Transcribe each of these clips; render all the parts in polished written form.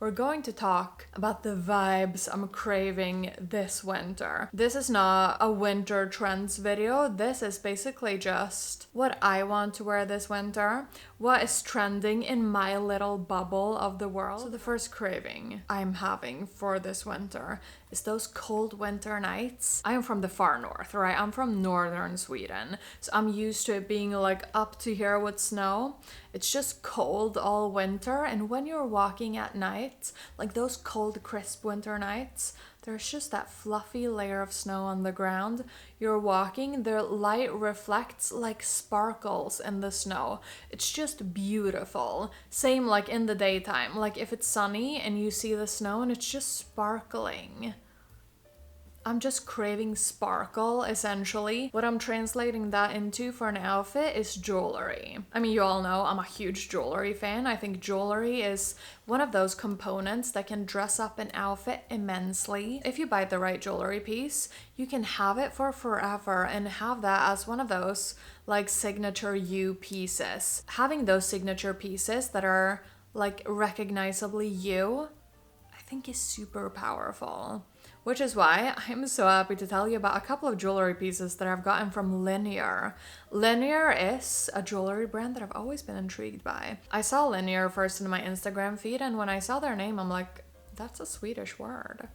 We're going to talk about the vibes I'm craving this winter. This is not a winter trends video. This is basically just what I want to wear this winter, what is trending in my little bubble of the world. So the first craving I'm having for this winter is those cold winter nights. I am from the far north, right? I'm from northern Sweden, so I'm used to it being like up to here with snow. It's just cold all winter, and when you're walking at night, like those cold crisp winter nights, there's just that fluffy layer of snow on the ground. You're walking, the light reflects like sparkles in the snow. It's just beautiful. Same like in the daytime, like if it's sunny and you see the snow and it's just sparkling. I'm just craving sparkle, essentially. What I'm translating that into for an outfit is jewelry. I mean, you all know I'm a huge jewelry fan. I think jewelry is one of those components that can dress up an outfit immensely. If you buy the right jewelry piece, you can have it for forever and have that as one of those like signature you pieces. Having those signature pieces that are like recognizably you, I think is super powerful. Which is why I'm so happy to tell you about a couple of jewelry pieces that I've gotten from Linjer. Linjer is a jewelry brand that I've always been intrigued by. I saw Linjer first in my Instagram feed, and when I saw their name, I'm like, that's a Swedish word.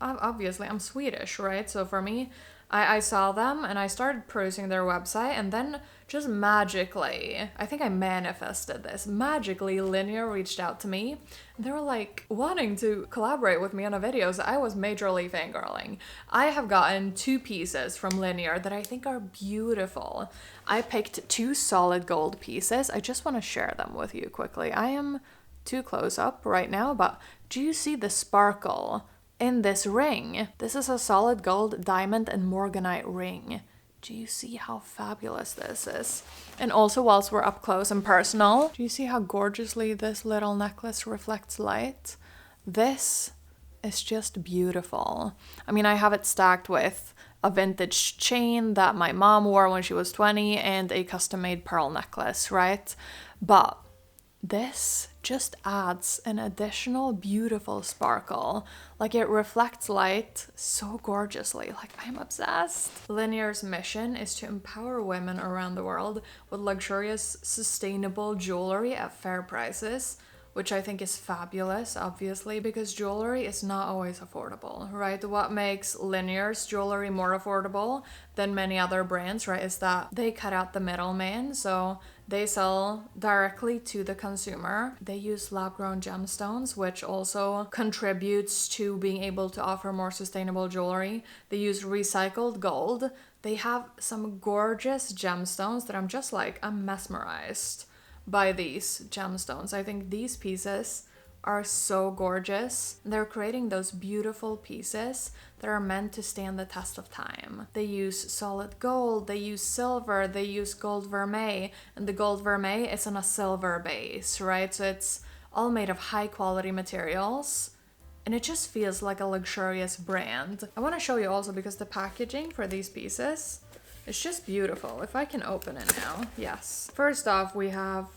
Obviously, I'm Swedish, right? So for me, I saw them and I started perusing their website, and then just magically, I think I manifested this. Magically, Linjer reached out to me. And they were like wanting to collaborate with me on a video, so I was majorly fangirling. I have gotten 2 pieces from Linjer that I think are beautiful. I picked 2 solid gold pieces. I just want to share them with you quickly. I am too close up right now, but do you see the sparkle in this ring? This is a solid gold diamond and morganite ring. Do you see how fabulous this is? And also, whilst we're up close and personal, do you see how gorgeously this little necklace reflects light? This is just beautiful. I mean, I have it stacked with a vintage chain that my mom wore when she was 20 and a custom-made pearl necklace, right? But this just adds an additional beautiful sparkle. Like, it reflects light so gorgeously. Like, I'm obsessed. Linjer's mission is to empower women around the world with luxurious, sustainable jewelry at fair prices, which I think is fabulous, obviously, because jewelry is not always affordable, right? What makes Linjer's jewelry more affordable than many other brands, right, is that they cut out the middleman, so they sell directly to the consumer. They use lab-grown gemstones, which also contributes to being able to offer more sustainable jewelry. They use recycled gold. They have some gorgeous gemstones that I'm mesmerized by these gemstones. I think these pieces are so gorgeous. They're creating those beautiful pieces that are meant to stand the test of time. They use solid gold, they use silver, they use gold vermeil, and the gold vermeil is on a silver base, right? So it's all made of high quality materials, and it just feels like a luxurious brand. I want to show you also because the packaging for these pieces, it's just beautiful. If I can open it now, yes. First off, we have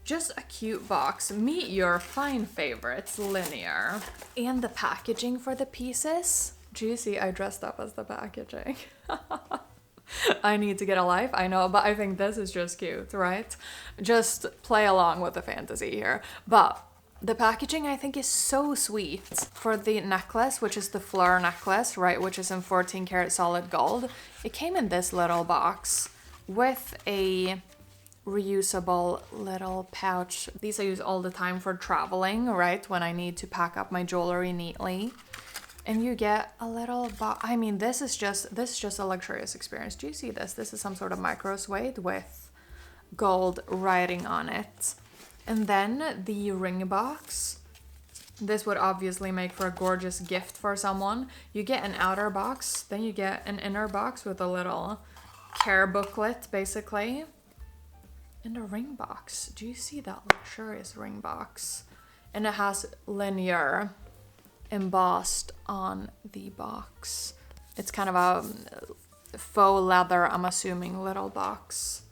just a cute box. Meet your fine favorites, Linjer. And the packaging for the pieces. Juicy, I dressed up as the packaging. I need to get a life, I know, but I think this is just cute, right? Just play along with the fantasy here. But the packaging, I think, is so sweet. For the necklace, which is the fleur necklace, right, which is in 14 karat solid gold, it came in this little box with a reusable little pouch. These I use all the time for traveling, right, when I need to pack up my jewelry neatly. And you get a little I mean, this is just a luxurious experience. Do you see this? This is some sort of micro suede with gold writing on it. And then the ring box. This would obviously make for a gorgeous gift for someone. You get an outer box, then you get an inner box with a little care booklet, basically. And a ring box. Do you see that luxurious ring box? And it has Linjer embossed on the box. It's kind of a faux leather, I'm assuming, little box.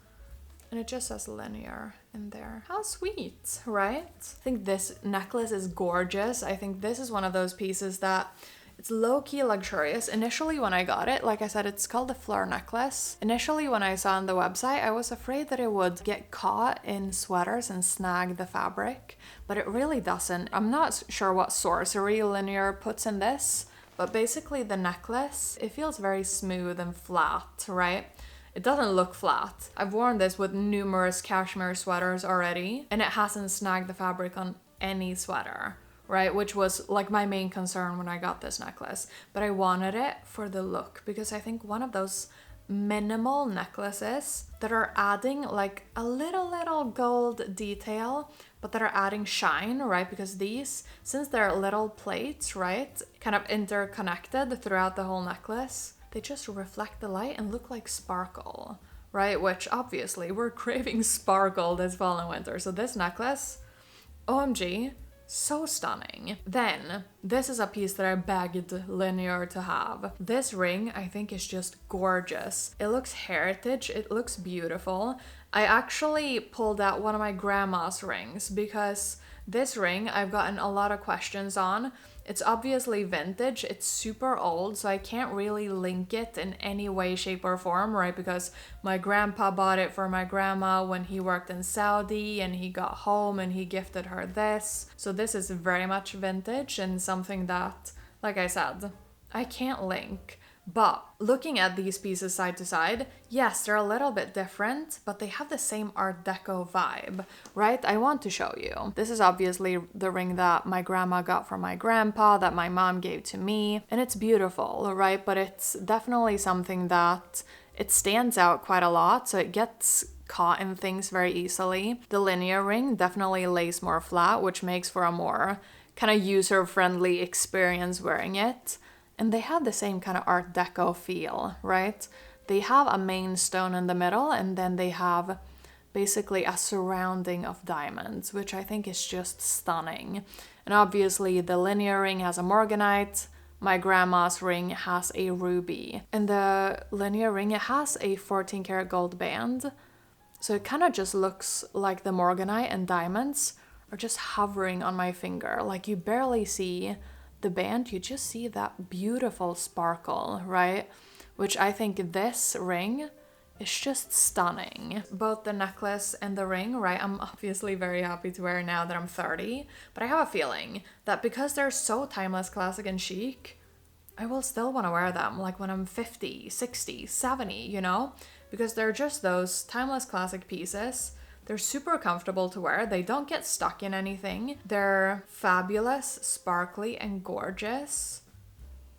And it just says Linjer in there. How sweet, right? I think this necklace is gorgeous. I think this is one of those pieces that it's low-key luxurious. Initially when I got it, like I said, it's called a fleur necklace. Initially when I saw on the website, I was afraid that it would get caught in sweaters and snag the fabric, but it really doesn't. I'm not sure what sorcery Linjer puts in this, but basically the necklace, it feels very smooth and flat, right? It doesn't look flat. I've worn this with numerous cashmere sweaters already, and it hasn't snagged the fabric on any sweater, right? Which was like my main concern when I got this necklace. But I wanted it for the look, because I think one of those minimal necklaces that are adding like a little gold detail, but that are adding shine, right? Because these, since they're little plates, right, kind of interconnected throughout the whole necklace, they just reflect the light and look like sparkle, right? Which obviously we're craving sparkle this fall and winter. So this necklace, OMG, so stunning. Then this is a piece that I begged Linjer to have. This ring I think is just gorgeous. It looks heritage, it looks beautiful. I actually pulled out one of my grandma's rings because this ring I've gotten a lot of questions on. It's obviously vintage, it's super old, so I can't really link it in any way, shape, or form, right? Because my grandpa bought it for my grandma when he worked in Saudi and he got home and he gifted her this. So this is very much vintage and something that, like I said, I can't link. But looking at these pieces side to side, yes, they're a little bit different, but they have the same Art Deco vibe, right? I want to show you. This is obviously the ring that my grandma got from my grandpa, that my mom gave to me, and it's beautiful, right? But it's definitely something that it stands out quite a lot, so it gets caught in things very easily. The Linjer ring definitely lays more flat, which makes for a more kind of user-friendly experience wearing it. And they have the same kind of Art Deco feel, right? They have a main stone in the middle, and then they have basically a surrounding of diamonds, which I think is just stunning. And obviously the Linjer ring has a morganite, my grandma's ring has a ruby. And the Linjer ring, it has a 14 karat gold band. So it kind of just looks like the morganite and diamonds are just hovering on my finger. Like you barely see the band, you just see that beautiful sparkle, right? Which I think this ring is just stunning. Both the necklace and the ring, right? I'm obviously very happy to wear now that I'm 30, but I have a feeling that because they're so timeless, classic, and chic, I will still want to wear them like when I'm 50, 60, 70, you know? Because they're just those timeless classic pieces. They're super comfortable to wear. They don't get stuck in anything. They're fabulous, sparkly, and gorgeous.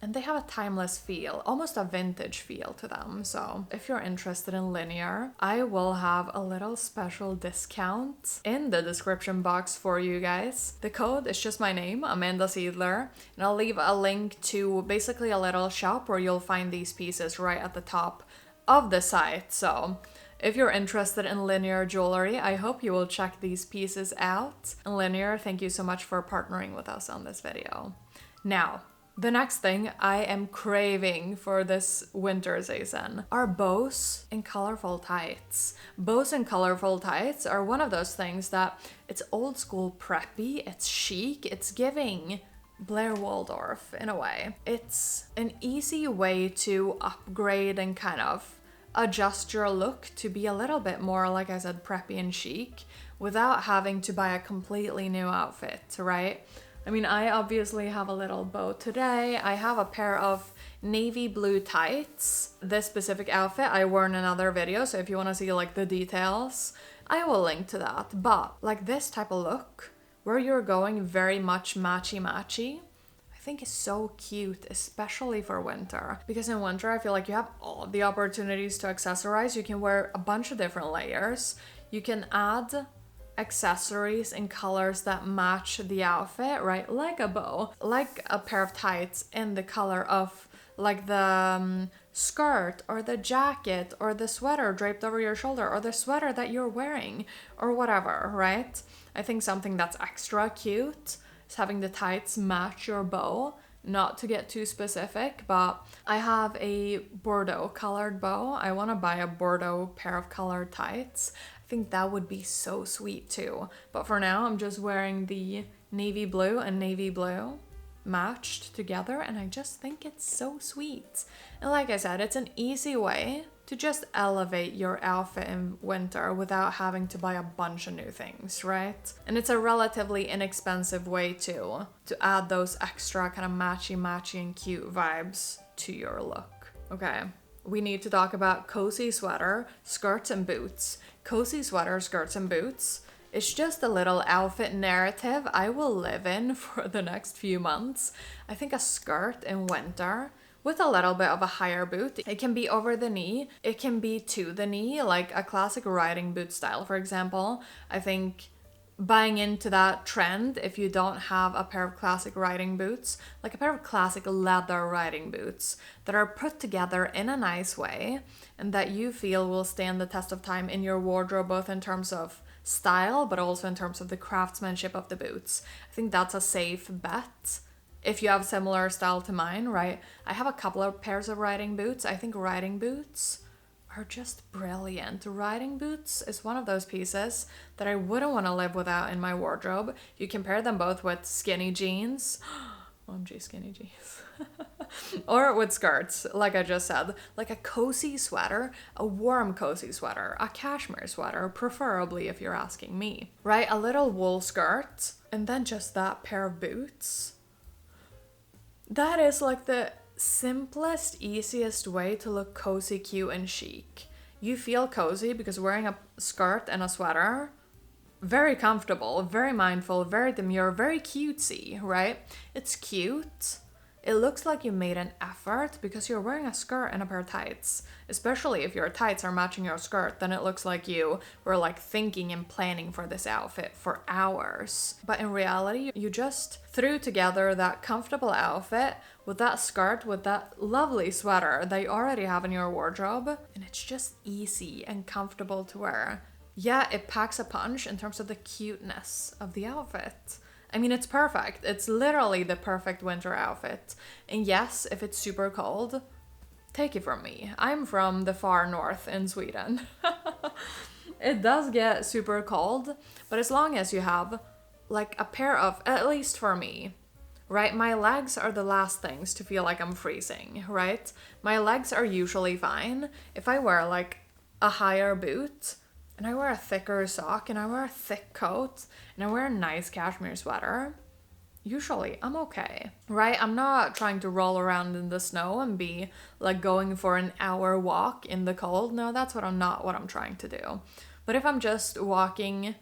And they have a timeless feel, almost a vintage feel to them. So if you're interested in Linjer, I will have a little special discount in the description box for you guys. The code is just my name, Amanda Siedler, and I'll leave a link to basically a little shop where you'll find these pieces right at the top of the site. So if you're interested in Linjer jewelry, I hope you will check these pieces out. And Linjer, thank you so much for partnering with us on this video. Now, the next thing I am craving for this winter season are bows and colorful tights. Bows and colorful tights are one of those things that it's old school preppy, it's chic, it's giving Blair Waldorf in a way. It's an easy way to upgrade and kind of adjust your look to be a little bit more, like I said, preppy and chic without having to buy a completely new outfit, right? I mean, I obviously have a little bow today. I have a pair of navy blue tights. This specific outfit I wore in another video, so if you want to see like the details, I will link to that. But like this type of look, where you're going very much matchy-matchy, I think is so cute, especially for winter. Because in winter, I feel like you have all the opportunities to accessorize. You can wear a bunch of different layers. You can add accessories in colors that match the outfit, right? Like a bow, like a pair of tights in the color of like the skirt or the jacket or the sweater draped over your shoulder or the sweater that you're wearing or whatever, right? I think something that's extra cute is having the tights match your bow. Not to get too specific, but I have a Bordeaux colored bow. I want to buy a Bordeaux pair of colored tights. I think that would be so sweet too. But for now, I'm just wearing the navy blue and navy blue matched together, and I just think it's so sweet. And like I said, it's an easy way to just elevate your outfit in winter without having to buy a bunch of new things, right? And it's a relatively inexpensive way to add those extra kind of matchy and cute vibes to your look. Okay, we need to talk about cozy sweater, skirts and boots. Cozy sweater, skirts and boots. It's just a little outfit narrative I will live in for the next few months. I think a skirt in winter with a little bit of a higher boot. It can be over the knee, it can be to the knee, like a classic riding boot style, for example. I think buying into that trend, if you don't have a pair of classic riding boots, like a pair of classic leather riding boots that are put together in a nice way and that you feel will stand the test of time in your wardrobe, both in terms of style but also in terms of the craftsmanship of the boots. I think that's a safe bet if you have similar style to mine, right? I have a couple of pairs of riding boots. I think riding boots are just brilliant. Riding boots is one of those pieces that I wouldn't want to live without in my wardrobe. You can pair them both with skinny jeans. OMG, skinny jeans. Or with skirts, like I just said. Like a cozy sweater, a warm cozy sweater, a cashmere sweater, preferably if you're asking me. Right? A little wool skirt, and then just that pair of boots. That is like the simplest, easiest way to look cozy, cute, and chic. You feel cozy because wearing a skirt and a sweater, very comfortable, very mindful, very demure, very cutesy, right? It's cute. It looks like you made an effort because you're wearing a skirt and a pair of tights. Especially if your tights are matching your skirt, then it looks like you were like thinking and planning for this outfit for hours. But in reality, you just threw together that comfortable outfit with that skirt, with that lovely sweater that you already have in your wardrobe, and it's just easy and comfortable to wear. Yeah, it packs a punch in terms of the cuteness of the outfit. I mean, it's perfect. It's literally the perfect winter outfit. And yes, if it's super cold, take it from me. I'm from the far north in Sweden. It does get super cold, but as long as you have like a pair of, at least for me, right? My legs are the last things to feel like I'm freezing, right? My legs are usually fine. If I wear like a higher boot, and I wear a thicker sock, and I wear a thick coat, and I wear a nice cashmere sweater, usually I'm okay, right? I'm not trying to roll around in the snow and be like going for an hour walk in the cold. No, that's what I'm trying to do. But if I'm just walking,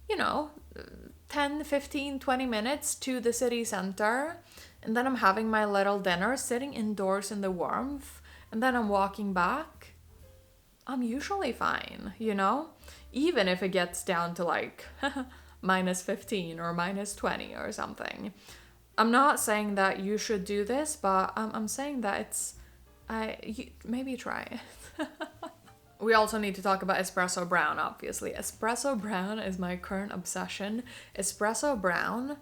10, 15, 20 minutes to the city center, and then I'm having my little dinner, sitting indoors in the warmth, and then I'm walking back, I'm usually fine, even if it gets down to like minus 15 or minus 20 or something. I'm not saying that you should do this, but I'm saying that maybe try it. We also need to talk about espresso brown, obviously. Espresso brown is my current obsession. Espresso brown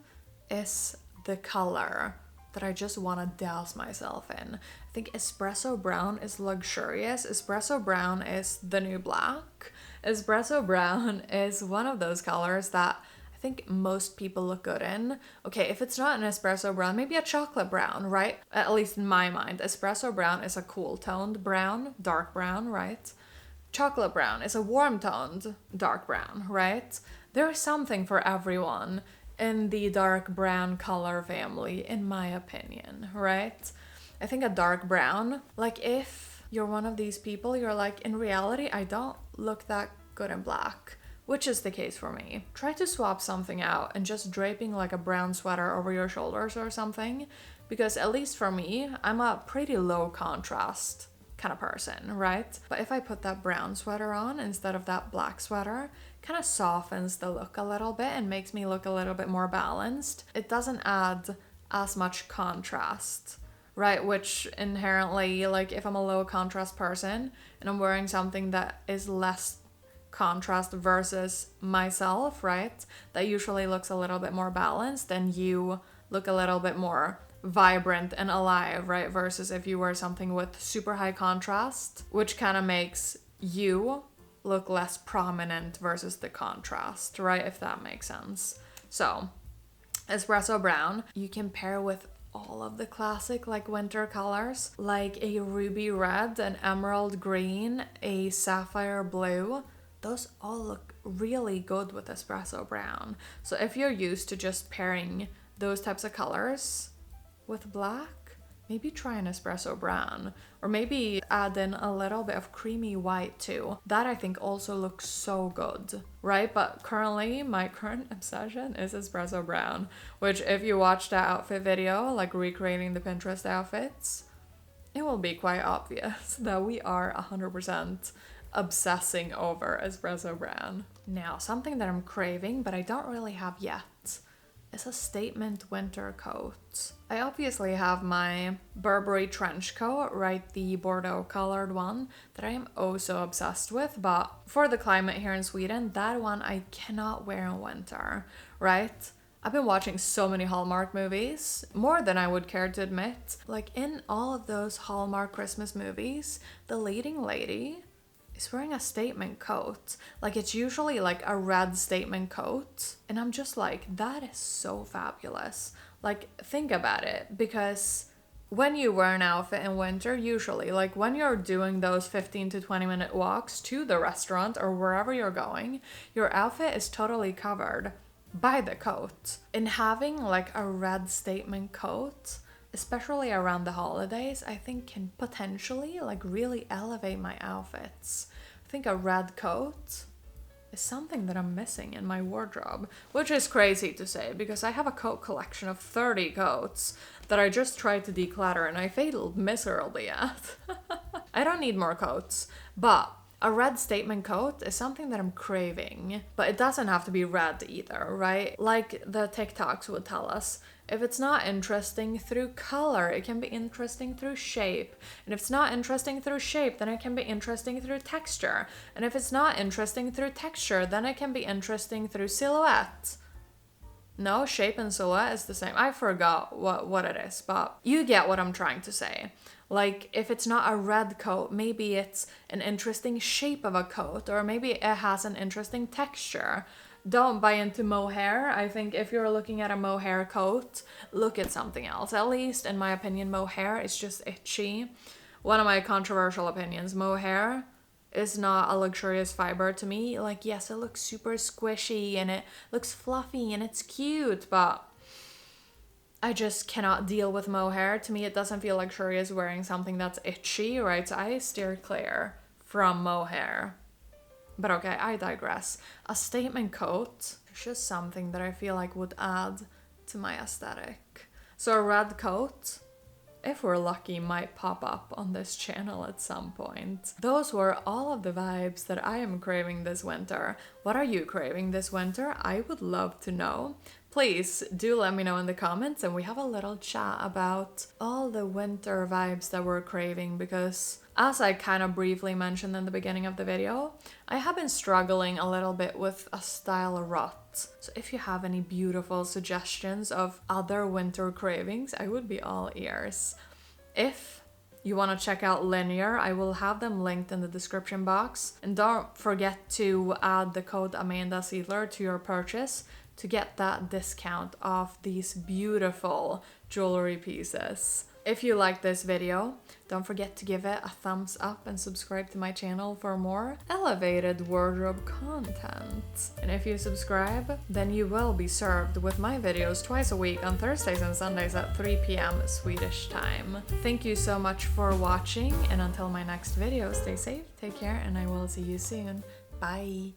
is the color that I just want to douse myself in. I think espresso brown is luxurious. Espresso brown is the new black. Espresso brown is one of those colors that I think most people look good in. Okay, if it's not an espresso brown, maybe a chocolate brown, right? At least in my mind. Espresso brown is a cool toned brown, dark brown, right? Chocolate brown is a warm toned dark brown, right? There's something for everyone in the dark brown color family, in my opinion, right? I think a dark brown, like if you're one of these people, you're like, in reality, I don't look that good in black, which is the case for me. Try to swap something out and just draping like a brown sweater over your shoulders or something, because at least for me, I'm a pretty low contrast kind of person, right? But if I put that brown sweater on instead of that black sweater, kind of softens the look a little bit and makes me look a little bit more balanced. It doesn't add as much contrast, right? Which inherently, like if I'm a low contrast person and I'm wearing something that is less contrast versus myself, right? That usually looks a little bit more balanced, then you look a little bit more vibrant and alive, right? Versus if you wear something with super high contrast, which kind of makes you look less prominent versus the contrast, right? If that makes sense. So, espresso brown, you can pair with all of the classic like winter colors, like a ruby red, an emerald green, a sapphire blue. Those all look really good with espresso brown. So if you're used to just pairing those types of colors with black, maybe try an espresso brown, or maybe add in a little bit of creamy white too. That I think also looks so good, right? But currently, my current obsession is espresso brown, which if you watch that outfit video, like recreating the Pinterest outfits, it will be quite obvious that we are 100% obsessing over espresso brown. Now, something that I'm craving, but I don't really have yet, is a statement winter coat. I obviously have my Burberry trench coat, right, the Bordeaux colored one that I am oh so obsessed with, but for the climate here in Sweden, that one I cannot wear in winter, right? I've been watching so many Hallmark movies, more than I would care to admit. Like in all of those Hallmark Christmas movies, the leading lady is wearing a statement coat. Like it's usually like a red statement coat. And I'm just like, that is so fabulous. Like think about it, because when you wear an outfit in winter, usually like when you're doing those 15 to 20 minute walks to the restaurant or wherever you're going, your outfit is totally covered by the coat. And having like a red statement coat, especially around the holidays, I think can potentially like really elevate my outfits. I think a red coat is something that I'm missing in my wardrobe, which is crazy to say because I have a coat collection of 30 coats that I just tried to declutter and I failed miserably at. I don't need more coats, but a red statement coat is something that I'm craving, but it doesn't have to be red either, right? Like the TikToks would tell us, if it's not interesting through color, it can be interesting through shape. And if it's not interesting through shape, then it can be interesting through texture. And if it's not interesting through texture, then it can be interesting through silhouette. No, shape and silhouette is the same. I forgot what it is, but you get what I'm trying to say. Like, if it's not a red coat, maybe it's an interesting shape of a coat, or maybe it has an interesting texture. Don't buy into mohair. I think if you're looking at a mohair coat, look at something else. At least, in my opinion, mohair is just itchy. One of my controversial opinions, mohair is not a luxurious fiber to me. Like, yes, it looks super squishy and it looks fluffy and it's cute, but I just cannot deal with mohair. To me, it doesn't feel luxurious wearing something that's itchy, right? So I steer clear from mohair. But okay, I digress. A statement coat is just something that I feel like would add to my aesthetic. So a red coat, if we're lucky, might pop up on this channel at some point. Those were all of the vibes that I am craving this winter. What are you craving this winter? I would love to know. Please do let me know in the comments and we have a little chat about all the winter vibes that we're craving, because as I kind of briefly mentioned in the beginning of the video, I have been struggling a little bit with a style rut. So if you have any beautiful suggestions of other winter cravings, I would be all ears. If you want to check out Linjer, I will have them linked in the description box. And don't forget to add the code Amanda Siedler to your purchase to get that discount off these beautiful jewelry pieces. If you like this video, don't forget to give it a thumbs up and subscribe to my channel for more elevated wardrobe content. And if you subscribe, then you will be served with my videos twice a week on Thursdays and Sundays at 3 p.m. Swedish time. Thank you so much for watching, and until my next video, stay safe, take care, and I will see you soon. Bye!